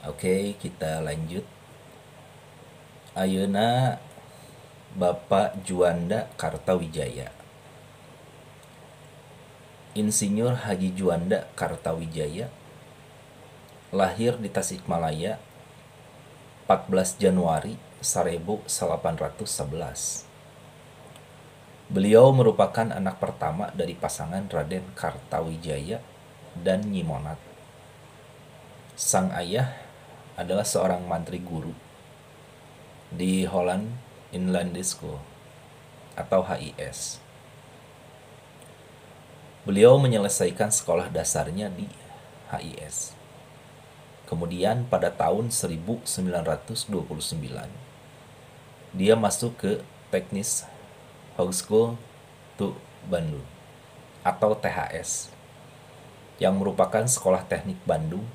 Oke, kita lanjut. Ayeuna Bapak Juanda Kartawijaya. Insinyur Haji Juanda Kartawijaya lahir di Tasikmalaya 14 Januari 1811. Beliau merupakan anak pertama dari pasangan Raden Kartawijaya dan Nyi Monat. Sang ayah adalah seorang mantri guru di Holland Inland School atau HIS. Beliau menyelesaikan sekolah dasarnya di HIS. Kemudian pada tahun 1929, dia masuk ke Teknis Hogeschool to Bandung atau THS, yang merupakan sekolah teknik Bandung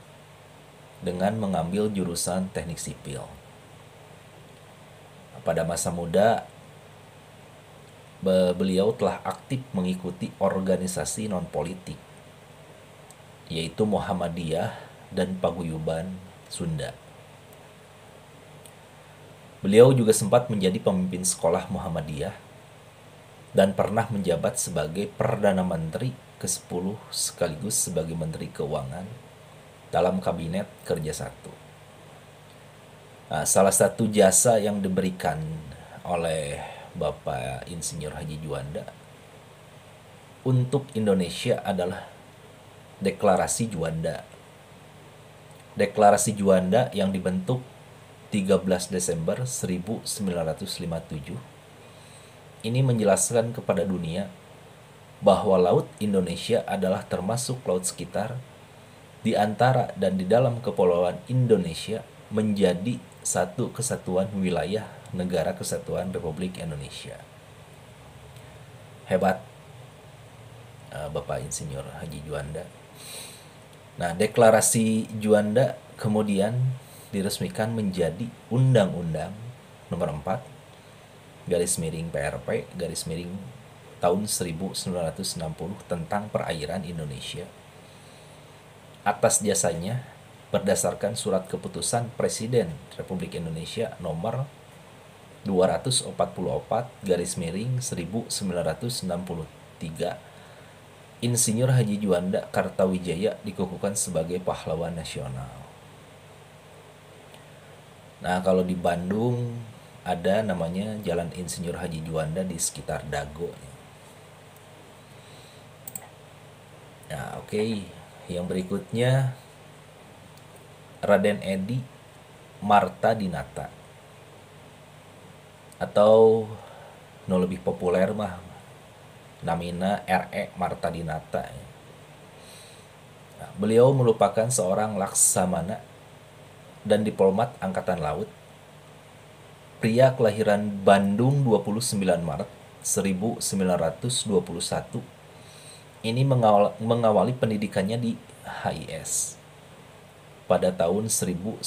dengan mengambil jurusan teknik sipil. Pada masa muda, beliau telah aktif mengikuti organisasi non-politik, yaitu Muhammadiyah dan Paguyuban Sunda. Beliau juga sempat menjadi pemimpin sekolah Muhammadiyah dan pernah menjabat sebagai Perdana Menteri ke-10 sekaligus sebagai Menteri Keuangan dalam Kabinet Kerja 1. Nah, salah satu jasa yang diberikan oleh Bapak Insinyur Haji Juanda untuk Indonesia adalah Deklarasi Juanda. Deklarasi Juanda yang dibentuk 13 Desember 1957 ini menjelaskan kepada dunia bahwa Laut Indonesia adalah termasuk laut sekitar di antara dan di dalam kepulauan Indonesia menjadi satu kesatuan wilayah Negara Kesatuan Republik Indonesia. Hebat Bapak Insinyur Haji Juanda. Nah, Deklarasi Juanda kemudian diresmikan menjadi Undang-Undang Nomor 4 garis miring PRP garis miring tahun 1960 tentang perairan Indonesia. Atas jasanya, berdasarkan surat keputusan Presiden Republik Indonesia nomor 244 garis miring 1963, Insinyur Haji Juanda Kartawijaya dikukuhkan sebagai pahlawan nasional. Nah, kalau di Bandung ada namanya Jalan Insinyur Haji Juanda di sekitar Dago. Nah, oke. Yang berikutnya Raden Edi Marta Dinata, atau no lebih populer mah namina R.E. Marta Dinata. Nah, beliau merupakan seorang laksamana dan diplomat Angkatan Laut, pria kelahiran Bandung 29 Maret 1921. Ini mengawali pendidikannya di HIS pada tahun 1934.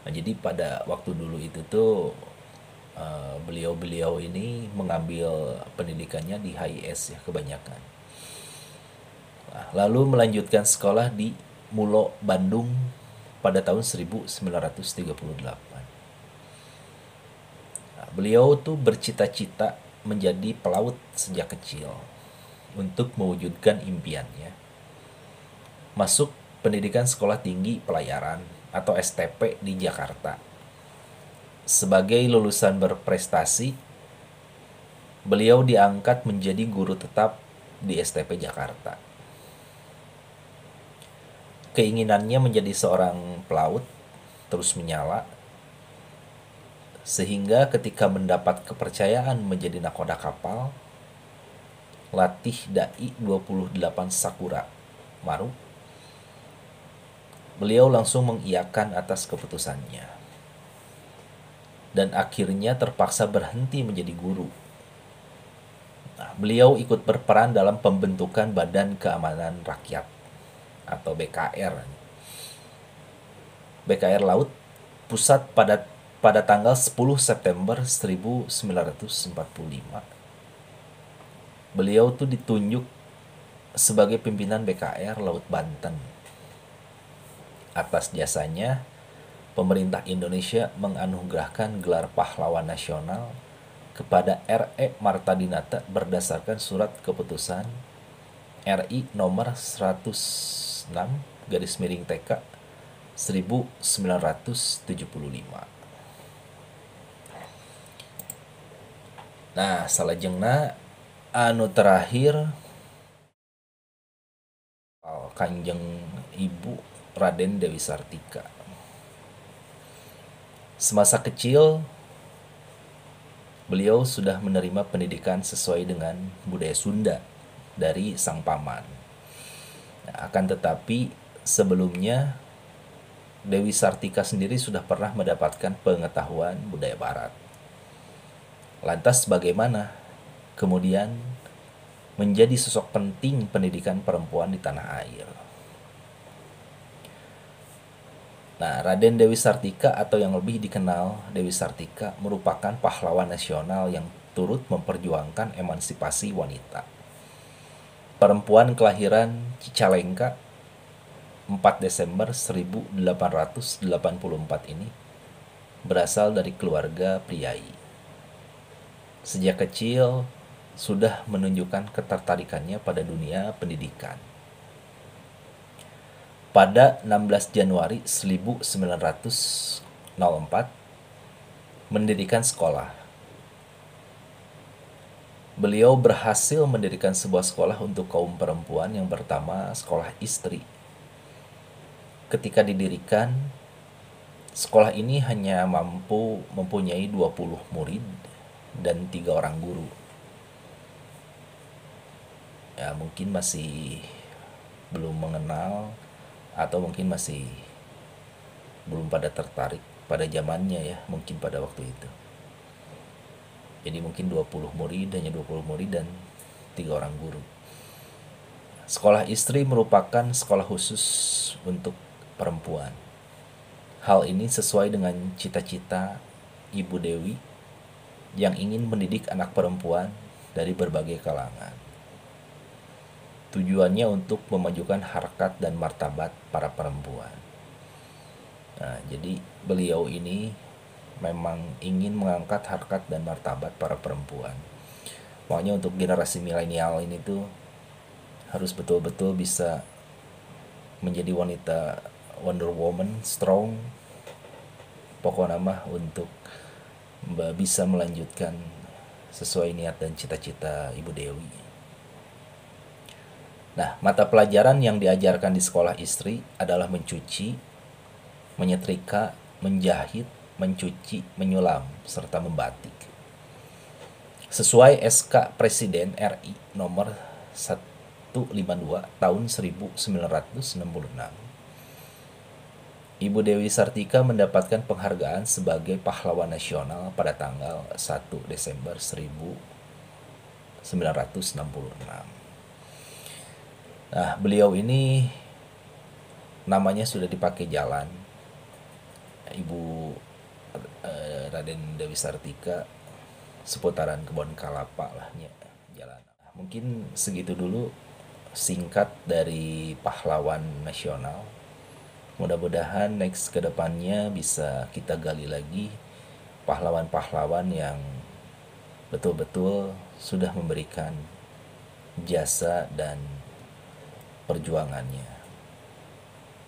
Nah, jadi pada waktu dulu itu tuh beliau-beliau ini mengambil pendidikannya di HIS ya kebanyakan. Nah, lalu melanjutkan sekolah di Mulo Bandung pada tahun 1938. Nah, beliau tuh bercita-cita menjadi pelaut sejak kecil untuk mewujudkan impiannya. Masuk pendidikan sekolah tinggi pelayaran atau STP di Jakarta. Sebagai lulusan berprestasi, beliau diangkat menjadi guru tetap di STP Jakarta. Keinginannya menjadi seorang pelaut terus menyala, sehingga ketika mendapat kepercayaan menjadi nakoda kapal, latih dai 28 Sakura Maru, beliau langsung mengiyakan atas keputusannya dan akhirnya terpaksa berhenti menjadi guru. Nah, beliau ikut berperan dalam pembentukan Badan Keamanan Rakyat atau BKR. BKR Laut Pusat pada tanggal 10 September 1945. Beliau tuh ditunjuk sebagai pimpinan BKR Laut Banten. Atas jasanya, pemerintah Indonesia menganugerahkan gelar pahlawan nasional kepada R.E. Marta Dinata berdasarkan surat keputusan RI nomor 106 garis miring TK 1975. Nah, salajengna anu terakhir Kanjeng Ibu Raden Dewi Sartika. Semasa kecil, beliau sudah menerima pendidikan sesuai dengan budaya Sunda dari sang paman. Nah, akan tetapi sebelumnya Dewi Sartika sendiri sudah pernah mendapatkan pengetahuan budaya Barat. Lantas bagaimana kemudian menjadi sosok penting pendidikan perempuan di tanah air? Nah, Raden Dewi Sartika atau yang lebih dikenal Dewi Sartika merupakan pahlawan nasional yang turut memperjuangkan emansipasi wanita. Perempuan kelahiran Cicalengka 4 Desember 1884 ini berasal dari keluarga priai. Sejak kecil sudah menunjukkan ketertarikannya pada dunia pendidikan. Pada 16 Januari 1904 mendirikan sekolah. Beliau berhasil mendirikan sebuah sekolah untuk kaum perempuan yang pertama sekolah istri. Ketika didirikan, sekolah ini hanya mampu mempunyai 20 murid dan 3 orang guru. Ya, mungkin masih belum mengenal atau mungkin masih belum pada tertarik pada zamannya ya, mungkin pada waktu itu. Jadi mungkin 20 murid, hanya 20 murid dan 3 orang guru. Sekolah istri merupakan sekolah khusus untuk perempuan. Hal ini sesuai dengan cita-cita Ibu Dewi yang ingin mendidik anak perempuan dari berbagai kalangan. Tujuannya untuk memajukan harkat dan martabat para perempuan. Nah, jadi beliau ini memang ingin mengangkat harkat dan martabat para perempuan. Makanya untuk generasi milenial ini tuh harus betul-betul bisa menjadi wanita Wonder Woman, strong. Pokoknya mah untuk bisa melanjutkan sesuai niat dan cita-cita Ibu Dewi. Nah, mata pelajaran yang diajarkan di sekolah istri adalah mencuci, menyetrika, menjahit, mencuci, menyulam, serta membatik. Sesuai SK Presiden RI nomor 152 tahun 1966. Ibu Dewi Sartika mendapatkan penghargaan sebagai pahlawan nasional pada tanggal 1 Desember 1966. Nah, beliau ini namanya sudah dipakai jalan. Ibu Raden Dewi Sartika seputaran kebun kelapa lahnya jalan. Mungkin segitu dulu singkat dari pahlawan nasional. Mudah-mudahan next kedepannya bisa kita gali lagi pahlawan-pahlawan yang betul-betul sudah memberikan jasa dan perjuangannya.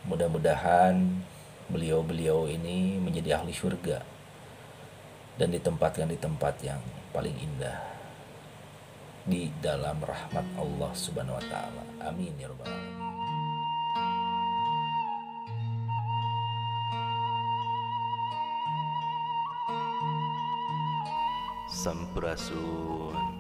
Mudah-mudahan beliau-beliau ini menjadi ahli surga dan ditempatkan di tempat yang paling indah di dalam rahmat Allah Subhanahu wa taala. Amin ya rabbal alamin. Sampurasun.